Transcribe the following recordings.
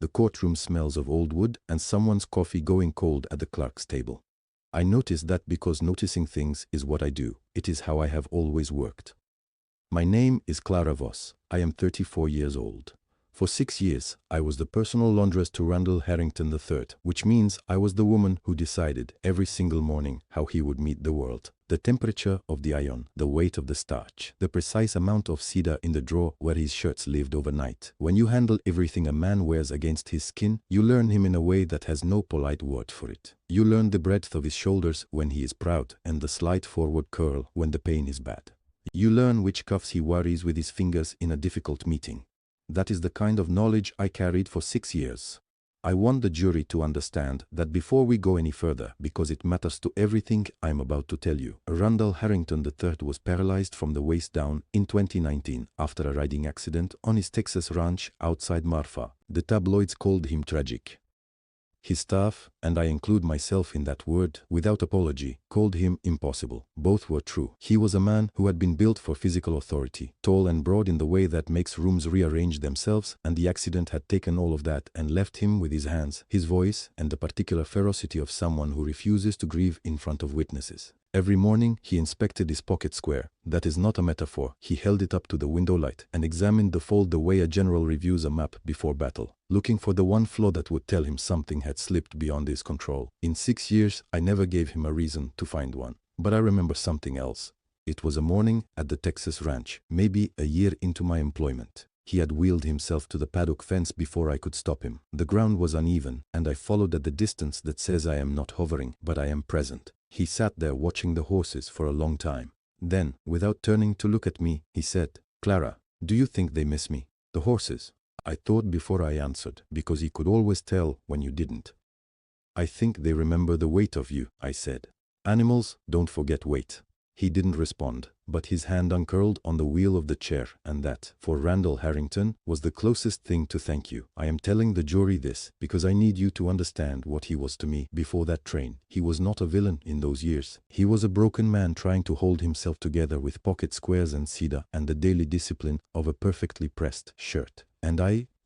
The courtroom smells of old wood and someone's coffee going cold at the clerk's table. I notice that because noticing things is what I do. It is how I have always worked. My name is Clara Voss. I am 34 years old. For 6 years, I was the personal laundress to Randall Harrington III, which means I was the woman who decided every single morning how he would meet the world. The temperature of the iron, the weight of the starch, the precise amount of cedar in the drawer where his shirts lived overnight. When you handle everything a man wears against his skin, you learn him in a way that has no polite word for it. You learn the breadth of his shoulders when he is proud and the slight forward curl when the pain is bad. You learn which cuffs he worries with his fingers in a difficult meeting. That is the kind of knowledge I carried for 6 years. I want the jury to understand that before we go any further, because it matters to everything I'm about to tell you. Randall Harrington III was paralyzed from the waist down in 2019 after a riding accident on his Texas ranch outside Marfa. The tabloids called him tragic. His staff, and I include myself in that word, without apology, called him impossible. Both were true. He was a man who had been built for physical authority, tall and broad in the way that makes rooms rearrange themselves, and the accident had taken all of that and left him with his hands, his voice, and the particular ferocity of someone who refuses to grieve in front of witnesses. Every morning he inspected his pocket square. That is not a metaphor. He held it up to the window light and examined the fold the way a general reviews a map before battle, looking for the one flaw that would tell him something had slipped beyond his control. In 6 years, I never gave him a reason to find one. But I remember something else. It was a morning at the Texas ranch, maybe a year into my employment. He had wheeled himself to the paddock fence before I could stop him. The ground was uneven, and I followed at the distance that says I am not hovering, but I am present. He sat there watching the horses for a long time. Then, without turning to look at me, he said, "Clara, do you think they miss me?" "The horses?" I thought before I answered, because he could always tell when you didn't. "I think they remember the weight of you," I said. "Animals don't forget weight." He didn't respond, but his hand uncurled on the wheel of the chair, and that, for Randall Harrington, was the closest thing to thank you. I am telling the jury this because I need you to understand what he was to me before that train. He was not a villain in those years. He was a broken man trying to hold himself together with pocket squares and cedar and the daily discipline of a perfectly pressed shirt. And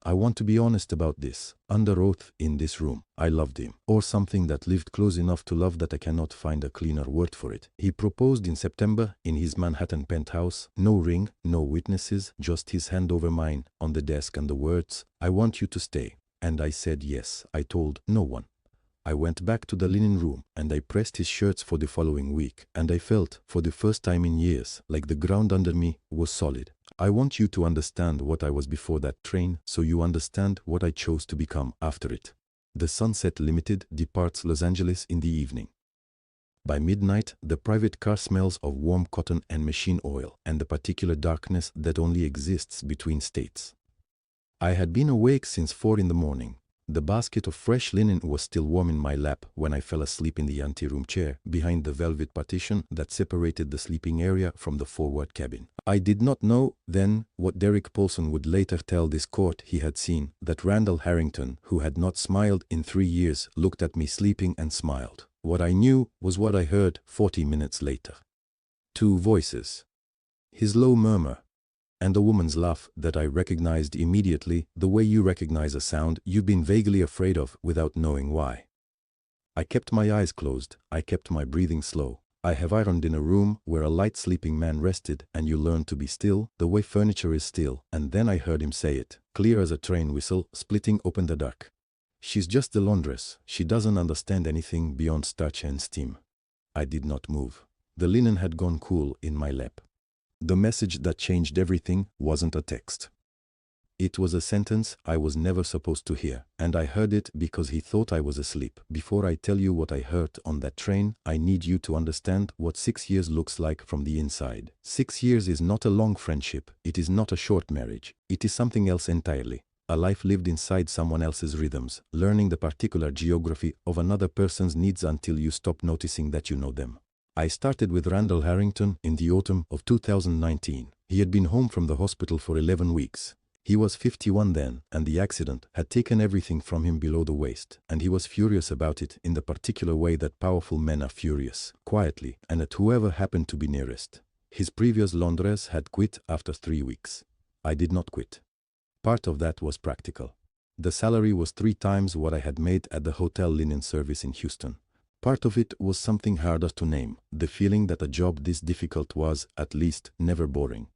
I want to be honest about this, under oath in this room. I loved him, or something that lived close enough to love that I cannot find a cleaner word for it. He proposed in September in his Manhattan penthouse. No ring, no witnesses, just his hand over mine on the desk and the words, "I want you to stay." And I said yes. I told no one. I went back to the linen room and I pressed his shirts for the following week, and I felt, for the first time in years, like the ground under me was solid. I want you to understand what I was before that train, so you understand what I chose to become after it. The Sunset Limited departs Los Angeles in the evening. By midnight, the private car smells of warm cotton and machine oil, and the particular darkness that only exists between states. I had been awake since 4 in the morning. The basket of fresh linen was still warm in my lap when I fell asleep in the anteroom chair behind the velvet partition that separated the sleeping area from the forward cabin. I did not know then what Derek Paulson would later tell this court he had seen, that Randall Harrington, who had not smiled in 3 years, looked at me sleeping and smiled. What I knew was what I heard 40 minutes later. 2 voices. His low murmur, and a woman's laugh that I recognized immediately, the way you recognize a sound you've been vaguely afraid of without knowing why. I kept my eyes closed. I kept my breathing slow. I have ironed in a room where a light sleeping man rested, and you learn to be still, the way furniture is still, and then I heard him say it, clear as a train whistle, splitting open the dark. "She's just the laundress. She doesn't understand anything beyond starch and steam." I did not move. The linen had gone cool in my lap. The message that changed everything wasn't a text. It was a sentence I was never supposed to hear, and I heard it because he thought I was asleep. Before I tell you what I heard on that train, I need you to understand what 6 years looks like from the inside. 6 years is not a long friendship. It is not a short marriage. It is something else entirely. A life lived inside someone else's rhythms, learning the particular geography of another person's needs until you stop noticing that you know them. I started with Randall Harrington in the autumn of 2019. He had been home from the hospital for 11 weeks. He was 51 then, and the accident had taken everything from him below the waist, and he was furious about it in the particular way that powerful men are furious, quietly, and at whoever happened to be nearest. His previous laundress had quit after 3 weeks. I did not quit. Part of that was practical. The salary was 3 times what I had made at the hotel linen service in Houston. Part of it was something harder to name, the feeling that a job this difficult was, at least, never boring.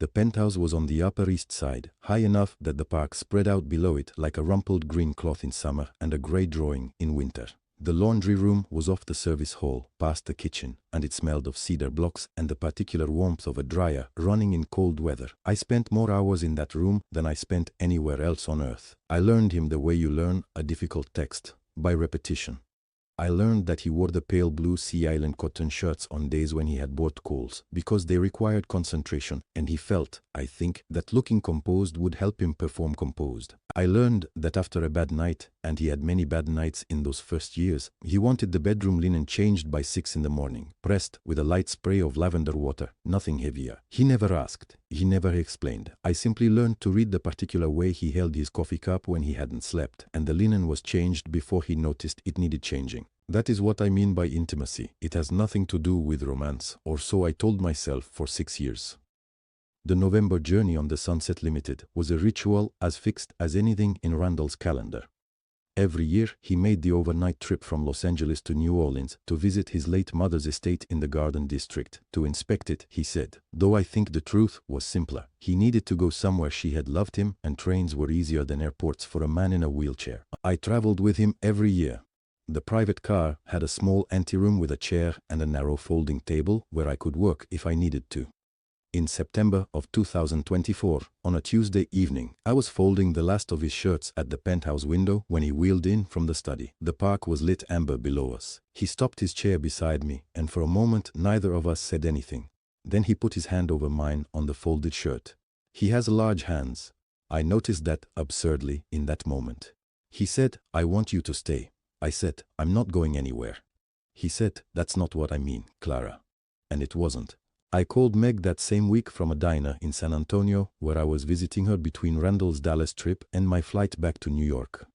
The penthouse was on the Upper East Side, high enough that the park spread out below it like a rumpled green cloth in summer and a grey drawing in winter. The laundry room was off the service hall, past the kitchen, and it smelled of cedar blocks and the particular warmth of a dryer running in cold weather. I spent more hours in that room than I spent anywhere else on earth. I learned him the way you learn a difficult text, by repetition. I learned that he wore the pale blue Sea Island cotton shirts on days when he had bought calls, because they required concentration, and he felt, I think, that looking composed would help him perform composed. I learned that after a bad night, and he had many bad nights in those first years, he wanted the bedroom linen changed by 6 in the morning, pressed with a light spray of lavender water, nothing heavier. He never asked, he never explained. I simply learned to read the particular way he held his coffee cup when he hadn't slept, and the linen was changed before he noticed it needed changing. That is what I mean by intimacy. It has nothing to do with romance, or so I told myself for 6 years. The November journey on the Sunset Limited was a ritual as fixed as anything in Randall's calendar. Every year, he made the overnight trip from Los Angeles to New Orleans to visit his late mother's estate in the Garden District. To inspect it, he said, though I think the truth was simpler. He needed to go somewhere she had loved him, and trains were easier than airports for a man in a wheelchair. I traveled with him every year. The private car had a small anteroom with a chair and a narrow folding table where I could work if I needed to. In September of 2024, on a Tuesday evening, I was folding the last of his shirts at the penthouse window when he wheeled in from the study. The park was lit amber below us. He stopped his chair beside me, and for a moment neither of us said anything. Then he put his hand over mine on the folded shirt. He has large hands. I noticed that, absurdly, in that moment. He said, "I want you to stay." I said, "I'm not going anywhere." He said, "That's not what I mean, Clara." And it wasn't. I called Meg that same week from a diner in San Antonio where I was visiting her between Randall's Dallas trip and my flight back to New York.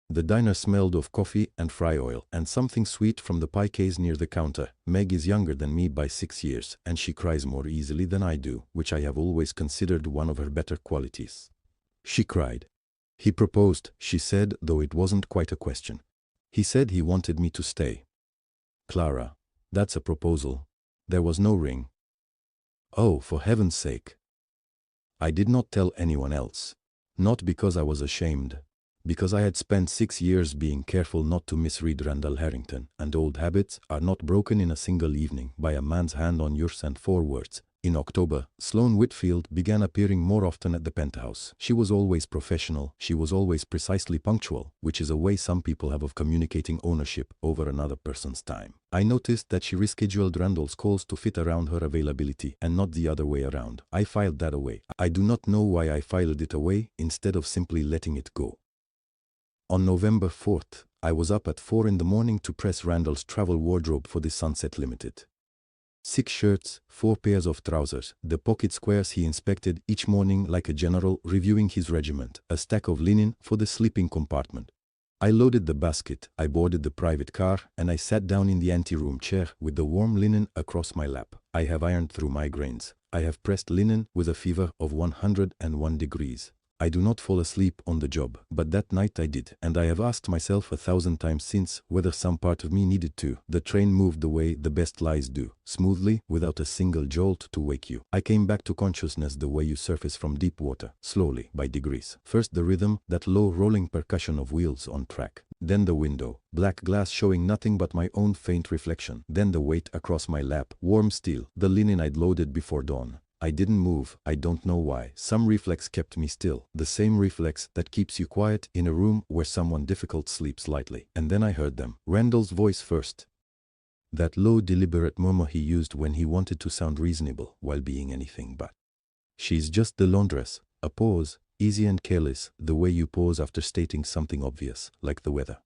The diner smelled of coffee and fry oil and something sweet from the pie case near the counter. Meg is younger than me by 6 years, and she cries more easily than I do, which I have always considered one of her better qualities. She cried. "He proposed," she said, though it wasn't quite a question. "He said he wanted me to stay." Clara, that's a proposal. There was no ring. Oh, for heaven's sake. I did not tell anyone else. Not because I was ashamed. Because I had spent 6 years being careful not to misread Randall Harrington, and old habits are not broken in a single evening by a man's hand on yours and 4 words. In October, Sloane Whitfield began appearing more often at the penthouse. She was always professional, she was always precisely punctual, which is a way some people have of communicating ownership over another person's time. I noticed that she rescheduled Randall's calls to fit around her availability and not the other way around. I filed that away. I do not know why I filed it away instead of simply letting it go. On November 4th, I was up at 4 in the morning to press Randall's travel wardrobe for the Sunset Limited. 6 shirts, 4 pairs of trousers, the pocket squares he inspected each morning like a general reviewing his regiment, a stack of linen for the sleeping compartment. I loaded the basket, I boarded the private car, and I sat down in the anteroom chair with the warm linen across my lap. I have ironed through migraines. I have pressed linen with a fever of 101 degrees. I do not fall asleep on the job, but that night I did, and I have asked myself 1,000 times since whether some part of me needed to. The train moved the way the best lies do, smoothly, without a single jolt to wake you. I came back to consciousness the way you surface from deep water, slowly, by degrees. First the rhythm, that low rolling percussion of wheels on track. Then the window, black glass showing nothing but my own faint reflection. Then the weight across my lap, warm steel, the linen I'd loaded before dawn. I didn't move, I don't know why. Some reflex kept me still, the same reflex that keeps you quiet in a room where someone difficult sleeps lightly. And then I heard them. Randall's voice first. That low, deliberate murmur he used when he wanted to sound reasonable while being anything but. "She's just the laundress." A pause, easy and careless, the way you pause after stating something obvious, like the weather.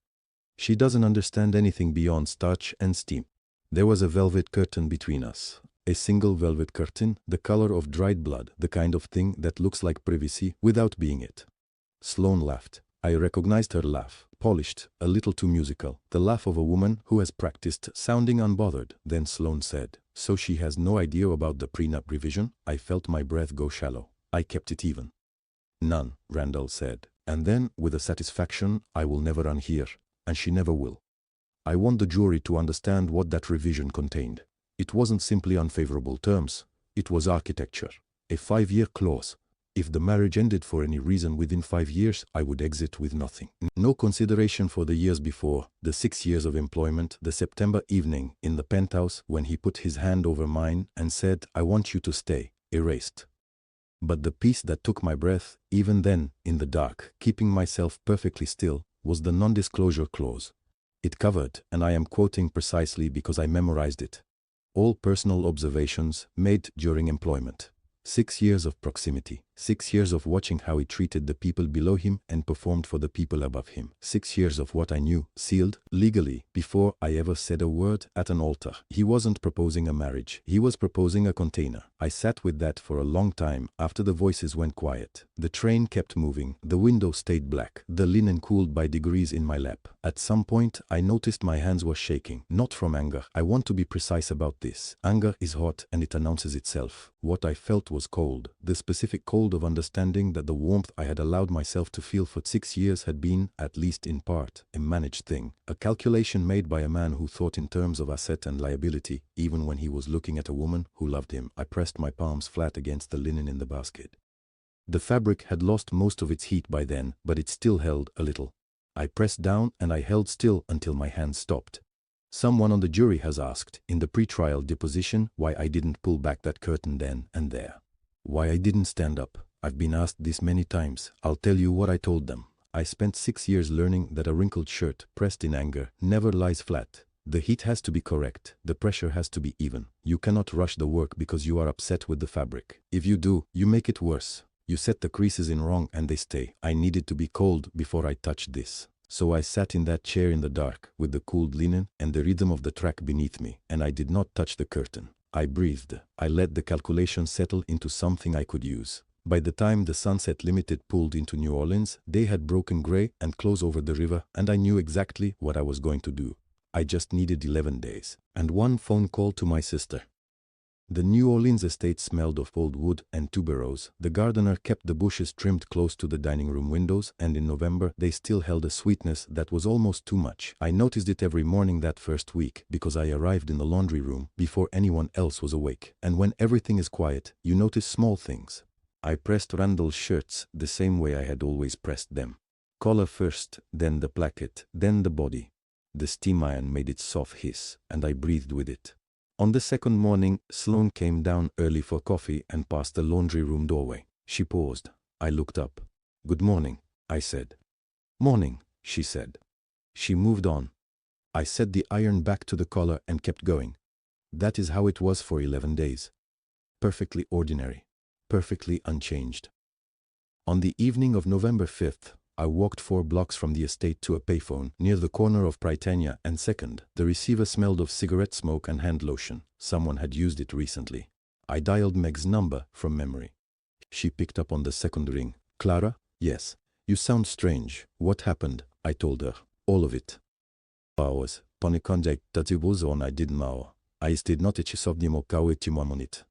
"She doesn't understand anything beyond starch and steam." There was a velvet curtain between us. A single velvet curtain, the color of dried blood, the kind of thing that looks like privacy without being it. Sloane laughed. I recognized her laugh, polished, a little too musical, the laugh of a woman who has practiced sounding unbothered. Then Sloane said, "So she has no idea about the prenup revision?" I felt my breath go shallow. I kept it even. "None," Randall said, And then, with a satisfaction I will never unhear, and she never will. I want the jury to understand what that revision contained. It wasn't simply unfavorable terms, it was architecture. A 5-year clause. If the marriage ended for any reason within 5 years, I would exit with nothing. No consideration for the years before, the 6 years of employment, the September evening in the penthouse when he put his hand over mine and said, "I want you to stay," erased. But the piece that took my breath, even then, in the dark, keeping myself perfectly still, was the non-disclosure clause. It covered, and I am quoting precisely because I memorized it, all personal observations made during employment. 6 years of proximity, 6 years of watching how he treated the people below him and performed for the people above him. 6 years of what I knew, sealed, legally, before I ever said a word at an altar. He wasn't proposing a marriage, he was proposing a container. I sat with that for a long time after the voices went quiet. The train kept moving, the window stayed black, the linen cooled by degrees in my lap. At some point, I noticed my hands were shaking, not from anger. I want to be precise about this. Anger is hot and it announces itself. What I felt was cold, the specific cold of understanding that the warmth I had allowed myself to feel for 6 years had been, at least in part, a managed thing, a calculation made by a man who thought in terms of asset and liability, even when he was looking at a woman who loved him. I pressed my palms flat against the linen in the basket. The fabric had lost most of its heat by then, but it still held a little. I pressed down and I held still until my hands stopped. Someone on the jury has asked, in the pre-trial deposition, why I didn't pull back that curtain then and there. Why I didn't stand up. I've been asked this many times. I'll tell you what I told them. I spent 6 years learning that a wrinkled shirt, pressed in anger, never lies flat. The heat has to be correct, the pressure has to be even. You cannot rush the work because you are upset with the fabric. If you do, you make it worse. You set the creases in wrong and they stay. I needed to be cold before I touched this. So I sat in that chair in the dark, with the cooled linen and the rhythm of the track beneath me, and I did not touch the curtain. I breathed. I let the calculation settle into something I could use. By the time the Sunset Limited pulled into New Orleans, day had broken gray and close over the river, and I knew exactly what I was going to do. I just needed 11 days. And one phone call to my sister. The New Orleans estate smelled of old wood and tuberose. The gardener kept the bushes trimmed close to the dining room windows, and in November they still held a sweetness that was almost too much. I noticed it every morning that first week, because I arrived in the laundry room before anyone else was awake. And when everything is quiet, you notice small things. I pressed Randall's shirts the same way I had always pressed them. Collar first, then the placket, then the body. The steam iron made its soft hiss, and I breathed with it. On the second morning, Sloane came down early for coffee and passed the laundry room doorway. She paused. I looked up. "Good morning," I said. "Morning," she said. She moved on. I set the iron back to the collar and kept going. That is how it was for 11 days. Perfectly ordinary. Perfectly unchanged. On the evening of November 5th, I walked 4 blocks from the estate to a payphone near the corner of Prytania and 2nd. The receiver smelled of cigarette smoke and hand lotion. Someone had used it recently. I dialed Meg's number from memory. She picked up on the second ring. "Clara?" "Yes." "You sound strange. What happened?" I told her. All of it. Hours. Ponikonjak tatibuzon I did mao. I did not echisovnimo kawetimuamonit.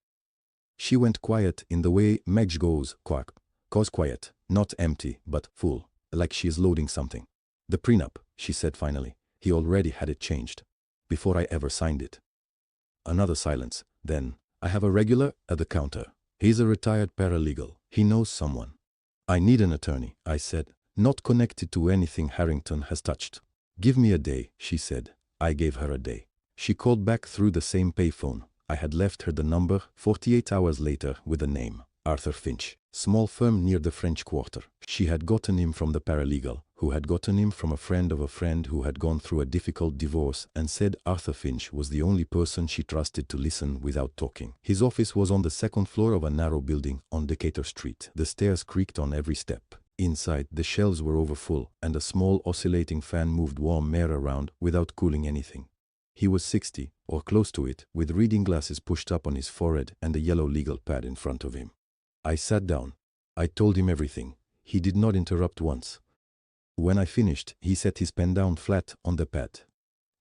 She went quiet in the way Meg goes, quack. Cause quiet, not empty, but full. Like she is loading something. "The prenup," she said finally. "He already had it changed. Before I ever signed it." Another silence. Then, "I have a regular at the counter. He's a retired paralegal. He knows someone." "I need an attorney," I said, "not connected to anything Harrington has touched." "Give me a day," she said. I gave her a day. She called back through the same payphone. I had left her the number 48 hours later with a name. Arthur Finch. Small firm near the French Quarter. She had gotten him from the paralegal, who had gotten him from a friend of a friend who had gone through a difficult divorce, and said Arthur Finch was the only person she trusted to listen without talking. His office was on the 2nd floor of a narrow building on Decatur Street. The stairs creaked on every step. Inside, the shelves were overfull, and a small oscillating fan moved warm air around without cooling anything. He was 60, or close to it, with reading glasses pushed up on his forehead and a yellow legal pad in front of him. I sat down. I told him everything. He did not interrupt once. When I finished, he set his pen down flat on the pad.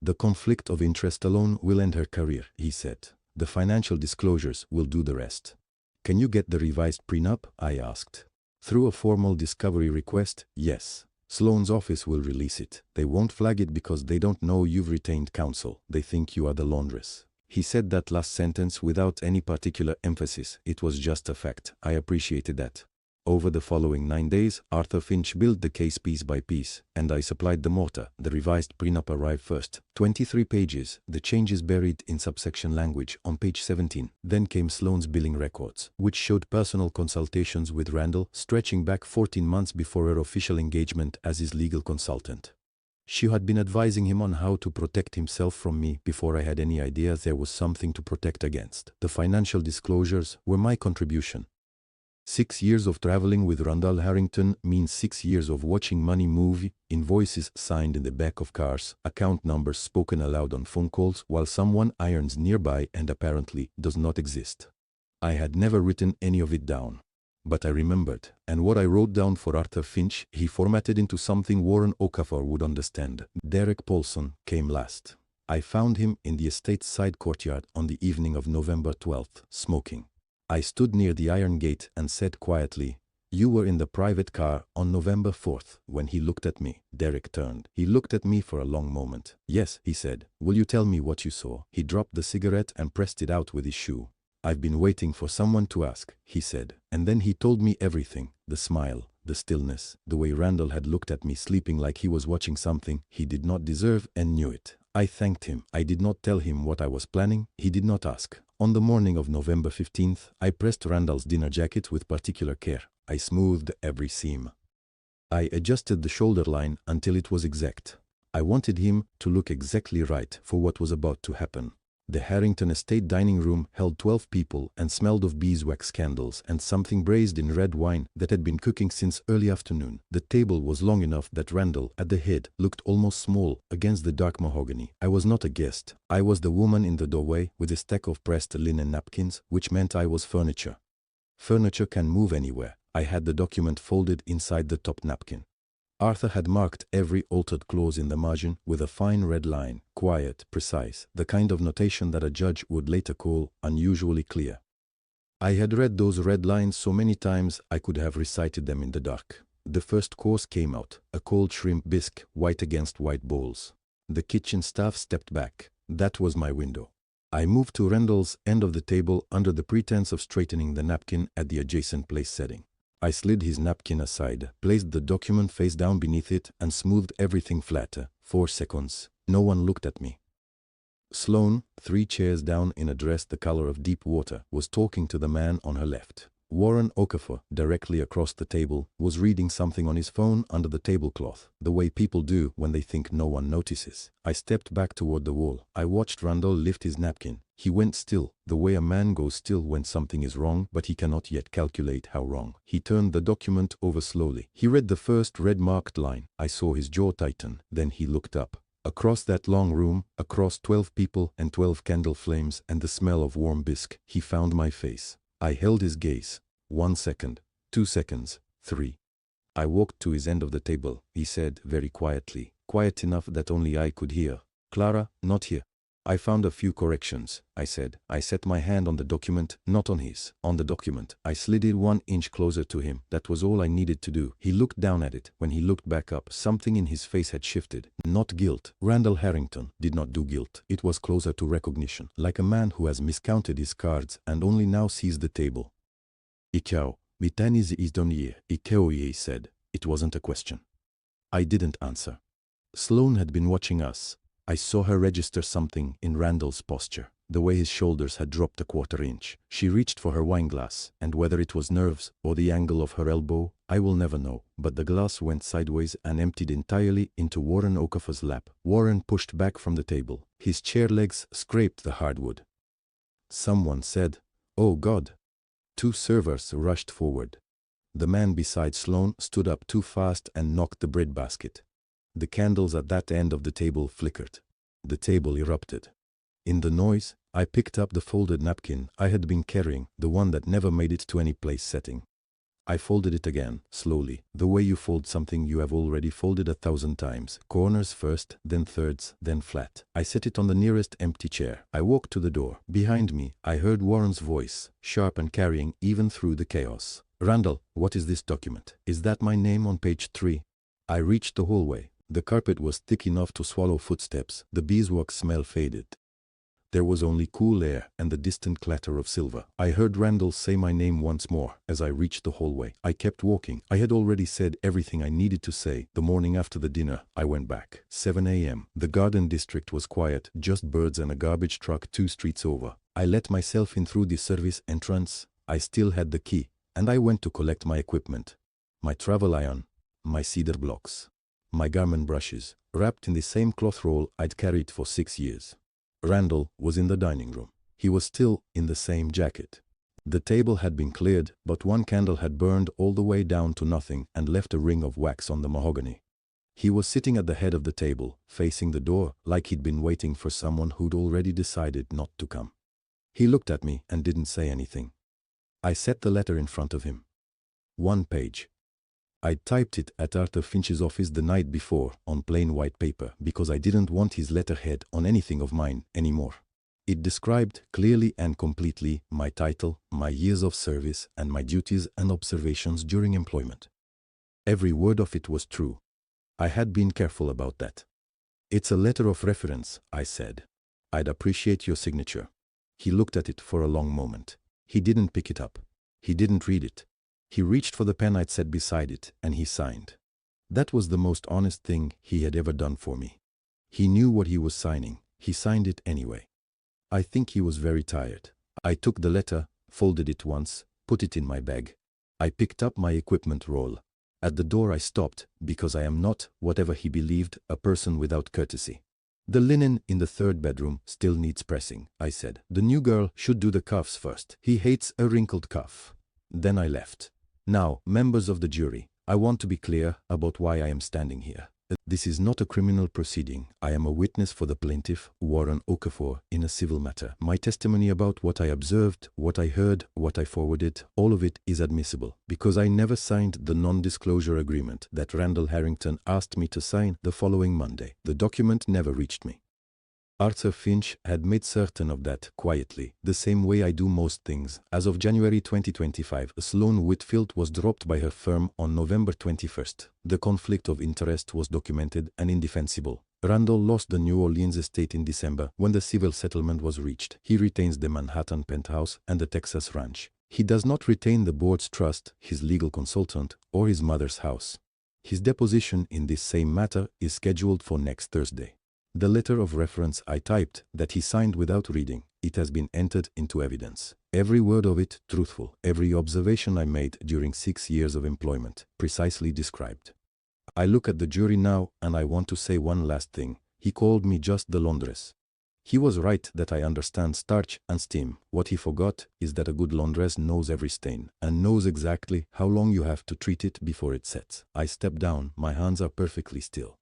"The conflict of interest alone will end her career," he said. "The financial disclosures will do the rest." "Can you get the revised prenup?" I asked. Through a formal discovery request, yes. Sloane's office will release it. They won't flag it because they don't know you've retained counsel. They think you are the laundress. He said that last sentence without any particular emphasis. It was just a fact. I appreciated that. Over the following 9 days, Arthur Finch built the case piece by piece, and I supplied the mortar. The revised prenup arrived first. 23 pages, the changes buried in subsection language on page 17. Then came Sloane's billing records, which showed personal consultations with Randall stretching back 14 months before her official engagement as his legal consultant. She had been advising him on how to protect himself from me before I had any idea there was something to protect against. The financial disclosures were my contribution. 6 years of traveling with Randall Harrington means 6 years of watching money move, invoices signed in the back of cars, account numbers spoken aloud on phone calls while someone irons nearby and apparently does not exist. I had never written any of it down. But I remembered, and what I wrote down for Arthur Finch, he formatted into something Warren Okafor would understand. Derek Paulson came last. I found him in the estate's side courtyard on the evening of November 12th, smoking. I stood near the iron gate and said quietly, "You were in the private car on November 4th. When he looked at me, Derek turned. He looked at me for a long moment. "Yes," he said. "Will you tell me what you saw?" He dropped the cigarette and pressed it out with his shoe. "I've been waiting for someone to ask," he said. And then he told me everything. The smile, the stillness, the way Randall had looked at me sleeping like he was watching something he did not deserve and knew it. I thanked him. I did not tell him what I was planning. He did not ask. On the morning of November 15th, I pressed Randall's dinner jacket with particular care. I smoothed every seam. I adjusted the shoulder line until it was exact. I wanted him to look exactly right for what was about to happen. The Harrington estate dining room held 12 people and smelled of beeswax candles and something braised in red wine that had been cooking since early afternoon. The table was long enough that Randall, at the head, looked almost small against the dark mahogany. I was not a guest. I was the woman in the doorway with a stack of pressed linen napkins, which meant I was furniture. Furniture can move anywhere. I had the document folded inside the top napkin. Arthur had marked every altered clause in the margin with a fine red line, quiet, precise, the kind of notation that a judge would later call unusually clear. I had read those red lines so many times I could have recited them in the dark. The first course came out, a cold shrimp bisque, white against white bowls. The kitchen staff stepped back. That was my window. I moved to Randall's end of the table under the pretense of straightening the napkin at the adjacent place setting. I slid his napkin aside, placed the document face down beneath it, and smoothed everything flatter. 4 seconds. No one looked at me. Sloane, 3 chairs down in a dress the color of deep water, was talking to the man on her left. Warren Okafor, directly across the table, was reading something on his phone under the tablecloth, the way people do when they think no one notices. I stepped back toward the wall. I watched Randall lift his napkin. He went still, the way a man goes still when something is wrong but he cannot yet calculate how wrong. He turned the document over slowly. He read the first red-marked line. I saw his jaw tighten. Then he looked up. Across that long room, across 12 people and 12 candle flames and the smell of warm bisque, he found my face. I held his gaze. 1 second, 2 seconds, 3. I walked to his end of the table. He said very quietly, quiet enough that only I could hear, "Clara, not here." I found a few corrections, I said. I set my hand on the document, not on his, on the document. I slid it 1 inch closer to him. That was all I needed to do. He looked down at it. When he looked back up, something in his face had shifted. Not guilt. Randall Harrington did not do guilt. It was closer to recognition, like a man who has miscounted his cards and only now sees the table. "Ikao, mitanizi isdoniye, Ikeo," he said. It wasn't a question. I didn't answer. Sloane had been watching us. I saw her register something in Randall's posture, the way his shoulders had dropped a 1/4 inch. She reached for her wineglass, and whether it was nerves or the angle of her elbow, I will never know, but the glass went sideways and emptied entirely into Warren Okafor's lap. Warren pushed back from the table. His chair legs scraped the hardwood. Someone said, "Oh God." 2 servers rushed forward. The man beside Sloane stood up too fast and knocked the breadbasket. The candles at that end of the table flickered. The table erupted. In the noise, I picked up the folded napkin I had been carrying, the one that never made it to any place setting. I folded it again, slowly, the way you fold something you have already folded 1,000 times. Corners first, then thirds, then flat. I set it on the nearest empty chair. I walked to the door. Behind me, I heard Warren's voice, sharp and carrying even through the chaos. Randall, what is this document? Is that my name on page 3? I reached the hallway. The carpet was thick enough to swallow footsteps. The beeswax smell faded. There was only cool air and the distant clatter of silver. I heard Randall say my name once more as I reached the hallway. I kept walking. I had already said everything I needed to say. The morning after the dinner, I went back. 7 a.m. The garden district was quiet, just birds and a garbage truck 2 streets over. I let myself in through the service entrance. I still had the key, and I went to collect my equipment. My travel iron, my cedar blocks, my garment brushes, wrapped in the same cloth roll I'd carried for 6 years. Randall was in the dining room. He was still in the same jacket. The table had been cleared, but one candle had burned all the way down to nothing and left a ring of wax on the mahogany. He was sitting at the head of the table, facing the door, like he'd been waiting for someone who'd already decided not to come. He looked at me and didn't say anything. I set the letter in front of him. 1 page. I'd typed it at Arthur Finch's office the night before on plain white paper because I didn't want his letterhead on anything of mine anymore. It described clearly and completely my title, my years of service, and my duties and observations during employment. Every word of it was true. I had been careful about that. "It's a letter of reference," I said. "I'd appreciate your signature." He looked at it for a long moment. He didn't pick it up. He didn't read it. He reached for the pen I'd set beside it, and he signed. That was the most honest thing he had ever done for me. He knew what he was signing. He signed it anyway. I think he was very tired. I took the letter, folded it once, put it in my bag. I picked up my equipment roll. At the door I stopped, because I am not, whatever he believed, a person without courtesy. "The linen in the 3rd bedroom still needs pressing," I said. "The new girl should do the cuffs first. He hates a wrinkled cuff." Then I left. Now, members of the jury, I want to be clear about why I am standing here. This is not a criminal proceeding. I am a witness for the plaintiff, Warren Okafor, in a civil matter. My testimony about what I observed, what I heard, what I forwarded, all of it is admissible, because I never signed the non-disclosure agreement that Randall Harrington asked me to sign the following Monday. The document never reached me. Arthur Finch had made certain of that quietly, the same way I do most things. As of January 2025, Sloane Whitfield was dropped by her firm on November 21st. The conflict of interest was documented and indefensible. Randall lost the New Orleans estate in December when the civil settlement was reached. He retains the Manhattan penthouse and the Texas ranch. He does not retain the board's trust, his legal consultant, or his mother's house. His deposition in this same matter is scheduled for next Thursday. The letter of reference I typed, that he signed without reading, it has been entered into evidence. Every word of it truthful, every observation I made during 6 years of employment, precisely described. I look at the jury now, and I want to say one last thing. He called me just the laundress. He was right that I understand starch and steam. What he forgot is that a good laundress knows every stain, and knows exactly how long you have to treat it before it sets. I step down, my hands are perfectly still.